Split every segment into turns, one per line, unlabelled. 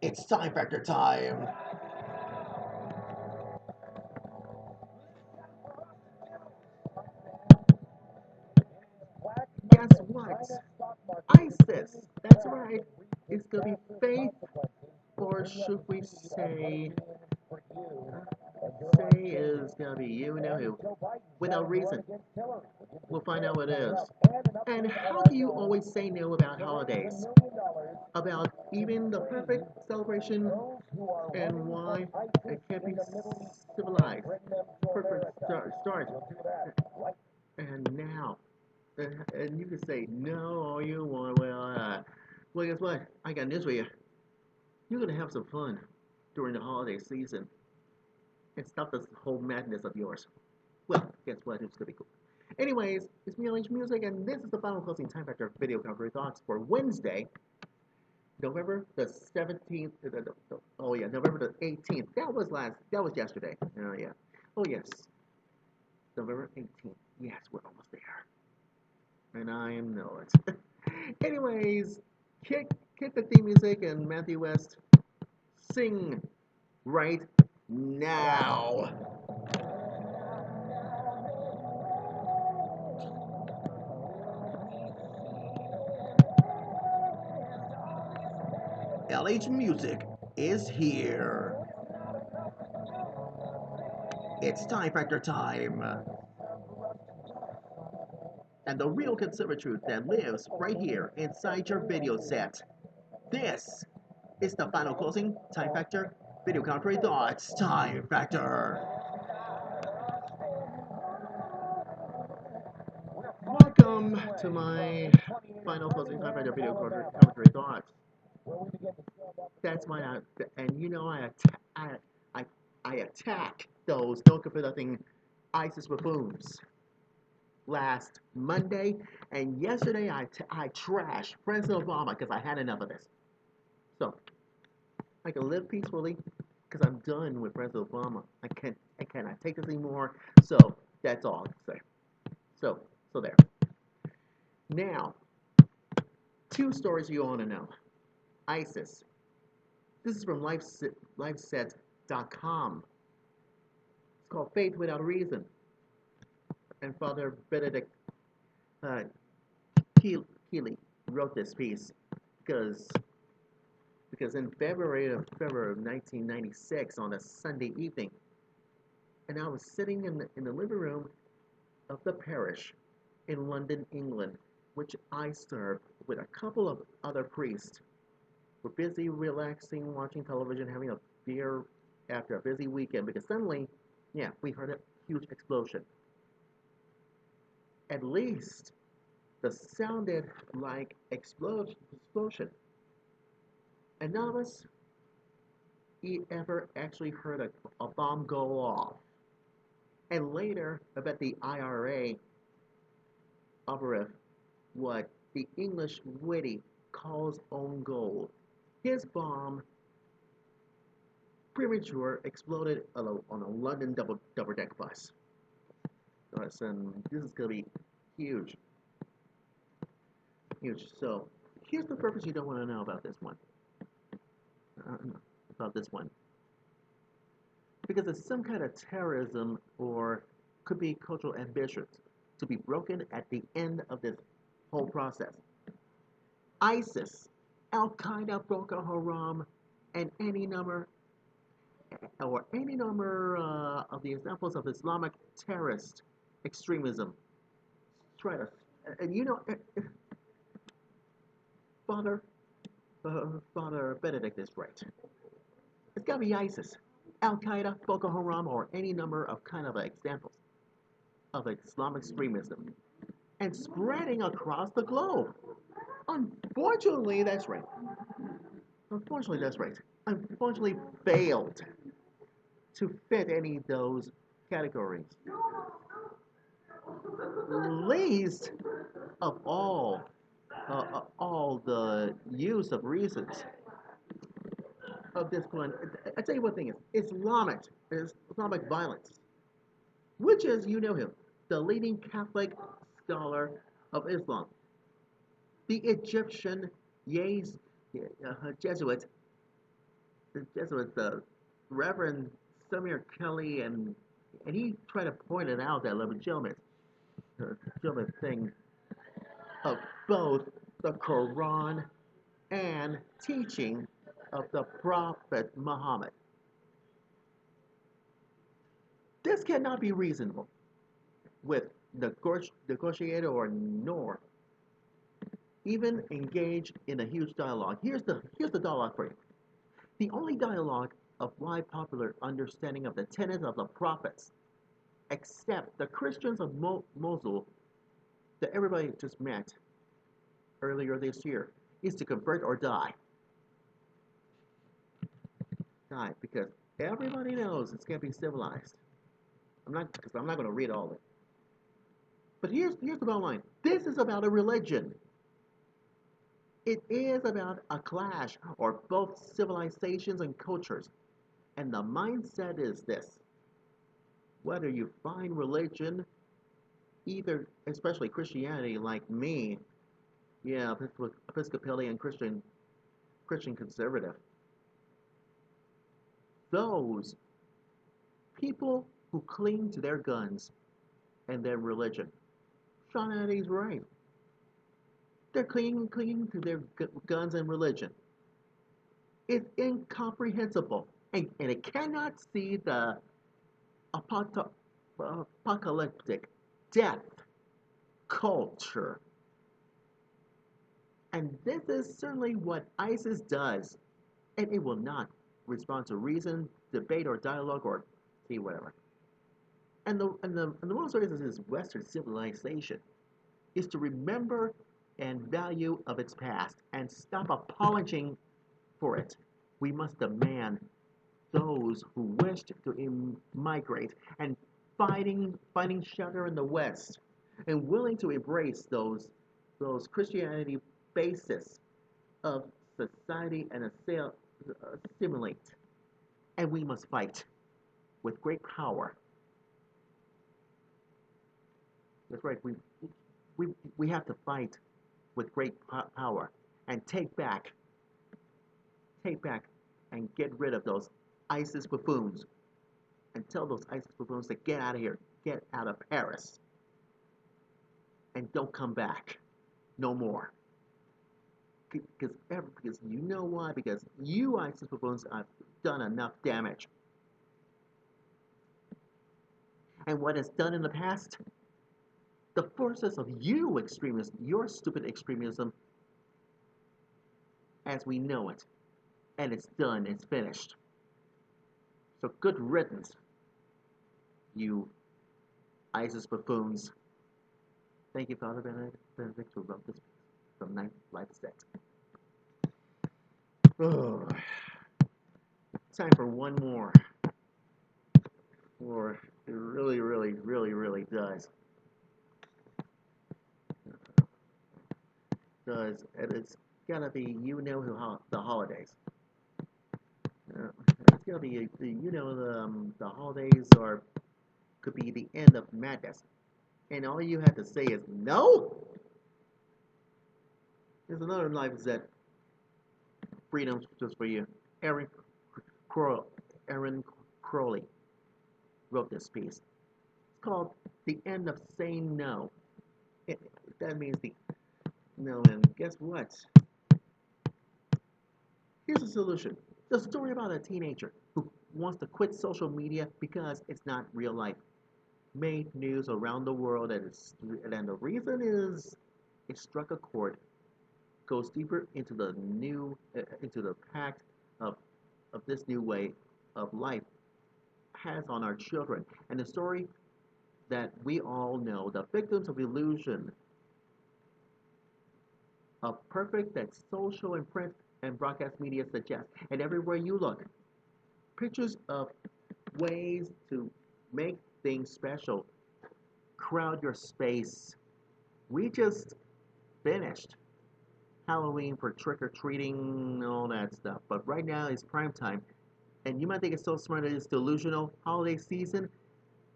It's time factor time. Guess what? ISIS. That's right. It's gonna be faith, or should we say is gonna be you know who? Without reason. We'll find out what it is. And how do you always say no about holidays? About even the perfect celebration and why it can't be civilized. Perfect start. And now, and you can say no all you want. Well, guess what? I got news for you. You're gonna have some fun during the holiday season and stop this whole madness of yours. Well, guess what? It's gonna be cool. Anyways, it's me, Lynch Music, and this is the final closing time factor video commentary thoughts for Wednesday, November the 17th. Oh yeah, November the 18th. That was yesterday. Oh yeah. Oh yes, November 18th. Yes, we're almost there, and I know it. Anyways, kick kick the theme music and Matthew West sing right now. LH Music is here. It's time factor time. And the real consumer truth that lives right here inside your video set. This is the final closing time factor video commentary thoughts time factor. Welcome to my final closing time factor video commentary thoughts. That's why and you know I, I attack those don't confess nothing ISIS buffoons last Monday, and yesterday I trashed President Obama because I had enough of this. So I can live peacefully because I'm done with President Obama. I cannot take this anymore. So that's all I can say. So there. Now, two stories you want to know. ISIS. This is from LifeSet.com. It's called Faith Without Reason. And Father Benedict uh, Keeley wrote this piece because in February of 1996 on a Sunday evening, and I was sitting in the living room of the parish in London, England, which I served with a couple of other priests. We're busy relaxing, watching television, having a beer after a busy weekend because suddenly, yeah, we heard a huge explosion. At least the sounded like explosion. And none of us ever actually heard a bomb go off. And later, I bet the IRA operative, what the English witty calls own goal. His bomb, premature, exploded on a London double-deck bus. And this is going to be huge. Huge. So, here's the purpose you don't want to know about this one. About this one. Because it's some kind of terrorism or could be cultural ambitions to be broken at the end of this whole process. ISIS, Al Qaeda, Boko Haram, and any number of the examples of Islamic terrorist extremism. Try to, and you know, Father, Father Benedict is right. It's got to be ISIS, Al Qaeda, Boko Haram, or any number of kind of examples of Islamic extremism, and spreading across the globe. Unfortunately, that's right. Unfortunately, that's right. Unfortunately, failed to fit any of those categories. Least of all the use of reasons of this one. I tell you one thing is Islamic violence, which is you know him, the leading Catholic scholar of Islam, the Egyptian Jesuit the Jesuits, the Reverend Samuel Kelly, and he tried to point it out that legitimate thing of both the Quran and teaching of the Prophet Muhammad. This cannot be reasonable with negotiator or nor even engage in a huge dialogue. Here's the dialogue for you. The only dialogue of wide popular understanding of the tenets of the prophets, except the Christians of Mosul that everybody just met earlier this year, is to convert or die. Die, because everybody knows it's going to be civilized. Because I'm not going to read all of it. But here's the bottom line. This is about a religion. It is about a clash or both civilizations and cultures. And the mindset is this. Whether you find religion, either, especially Christianity like me, yeah, Episcopalian Christian conservative, those people who cling to their guns and their religion. Sean Andy's right. They're clinging to their guns and religion. It's incomprehensible, and it cannot see the apocalyptic death culture. And this is certainly what ISIS does, and it will not respond to reason, debate, or dialogue, or see whatever. And the most reason is Western civilization is to remember and value of its past and stop apologizing for it. We must demand those who wished to migrate and finding shelter in the West and willing to embrace those Christianity basis of society and assimilate. And we must fight with great power. That's right. We have to fight with great power and take back and get rid of those ISIS buffoons and tell those ISIS buffoons to get out of here, get out of Paris, and don't come back no more. Because you know why? Because you ISIS buffoons have done enough damage. And what it's done in the past, the forces of you extremists, your stupid extremism, as we know it, and it's done, it's finished. So good riddance, you ISIS buffoons. Thank you, Father Benedict, who wrote this from Ninth Life Set. Oh, time for one more. Or it really does. And it's gotta be the holidays. It's gonna be the holidays could be the end of madness, and all you have to say is no. There's another life that freedom just for you. Aaron Crowley wrote this piece. It's called "The End of Saying No." That means the no, and guess what? Here's a solution. The story about a teenager who wants to quit social media because it's not real life. Made news around the world, and the reason is it struck a chord. Goes deeper into the pact of this new way of life has on our children, and the story that we all know, the victims of illusion of perfect that social and print and broadcast media suggest, and everywhere you look, pictures of ways to make things special crowd your space. We just finished Halloween for trick-or-treating and all that stuff, but right now it's prime time, and you might think it's so smart that it's delusional. Holiday season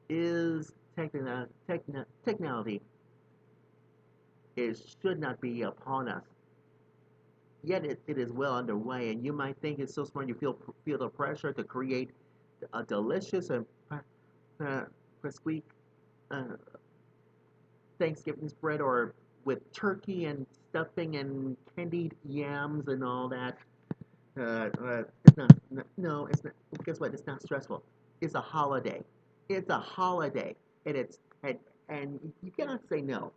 is technicality. It should not be upon us. yet it is well underway, and you might think it's so smart. You feel the pressure to create a delicious and uh, squeak uh, Thanksgiving spread, or with turkey and stuffing and candied yams and all that. It's not. No, it's not. Guess what? It's not stressful. It's a holiday. It's a holiday, and and you cannot say no.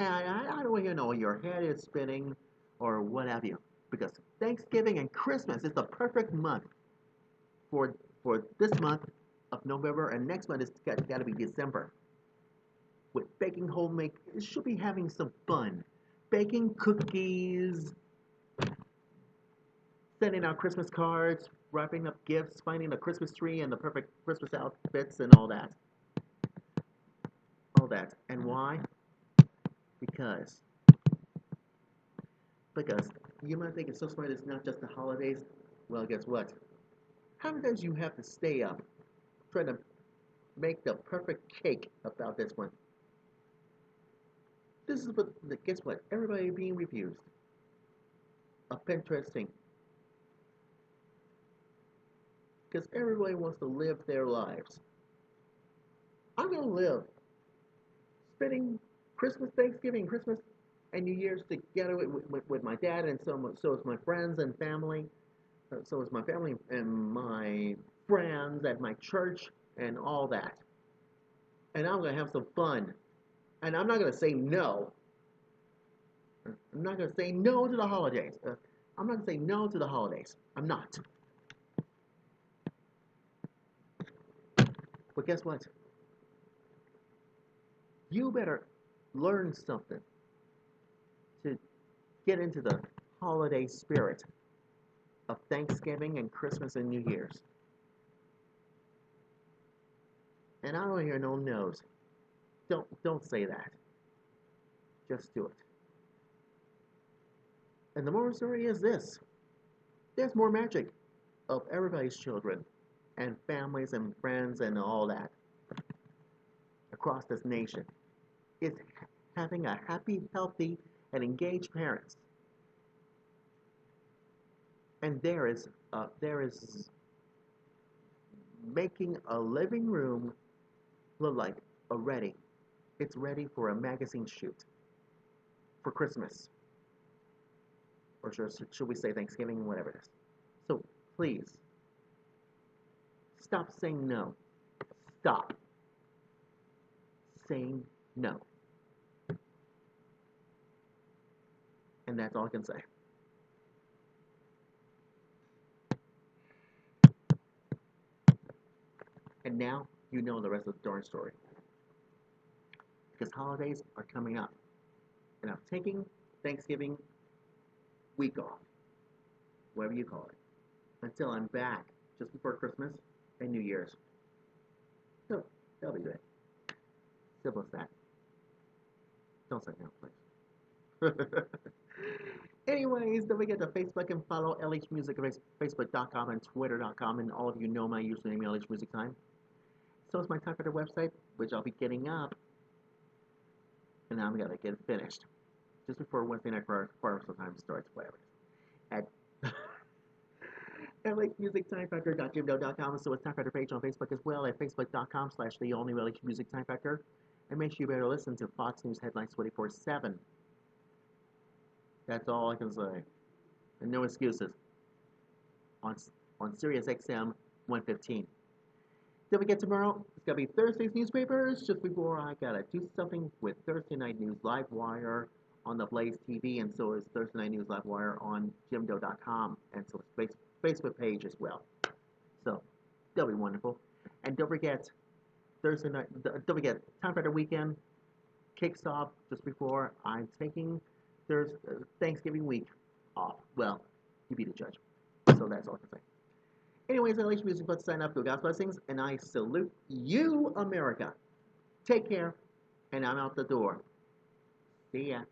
And I don't even know your head is spinning or what have you, because Thanksgiving and Christmas is the perfect month for this month of November, and next month is got to be December. With baking homemade, it should be having some fun, baking cookies, sending out Christmas cards, wrapping up gifts, finding a Christmas tree and the perfect Christmas outfits and all that. All that. And why? Because because you might think it's so smart it's not just the holidays. Well, guess what? How many times you have to stay up trying to make the perfect cake about this one? This is what guess what? Everybody being refused. A Pinteresting. Because everybody wants to live their lives. I'm gonna live spending Christmas, Thanksgiving, Christmas, and New Year's together with my dad, and so is my friends and family. So is my family and my friends at my church and all that. And I'm gonna have some fun. And I'm not gonna say no. I'm not gonna say no to the holidays. I'm not gonna say no to the holidays. I'm not. But guess what? You better learn something to get into the holiday spirit of Thanksgiving and Christmas and New Year's. And I don't hear no no's. Don't say that. Just do it. And the moral story is this: there's more magic of everybody's children and families and friends and all that across this nation. It's having a happy, healthy, and engaged parents. And there is making a living room look like it's ready for a magazine shoot for Christmas, or should we say Thanksgiving, whatever it is. So please stop saying no. Stop saying no. And that's all I can say. And now you know the rest of the darn story. Because holidays are coming up. And I'm taking Thanksgiving week off, whatever you call it, until I'm back just before Christmas and New Year's. So that'll be good. Simple as that. Don't say no, please. Anyways, don't forget to Facebook and follow LH Music at Facebook.com and Twitter.com, and all of you know my username, LH Music Time. So is my TimeFactor website, which I'll be getting up, and I'm gonna get it finished just before Wednesday night rehearsal time starts, whatever. At lhmusictimefactor.gmail.com. So it's TimeFactor page on Facebook as well at facebook.com/the only LH Music Time Factor. And make sure you better listen to Fox News headlines 24/7. That's all I can say. And no excuses on Sirius XM 115. Then we get tomorrow. It's gonna be Thursday's newspapers. Just before I gotta do something with Thursday Night News Live Wire on the Blaze TV, and so is Thursday Night News Live Wire on jimdo.com, and so it's Facebook page as well. So that'll be wonderful. And don't forget Thursday night. Don't forget Time Factor Weekend kicks off just before I'm taking Thanksgiving week off. Well, you be the judge. So that's all I can say. Anyways, LH Music, let's sign up. Go God's blessings, and I salute you, America. Take care, and I'm out the door. See ya.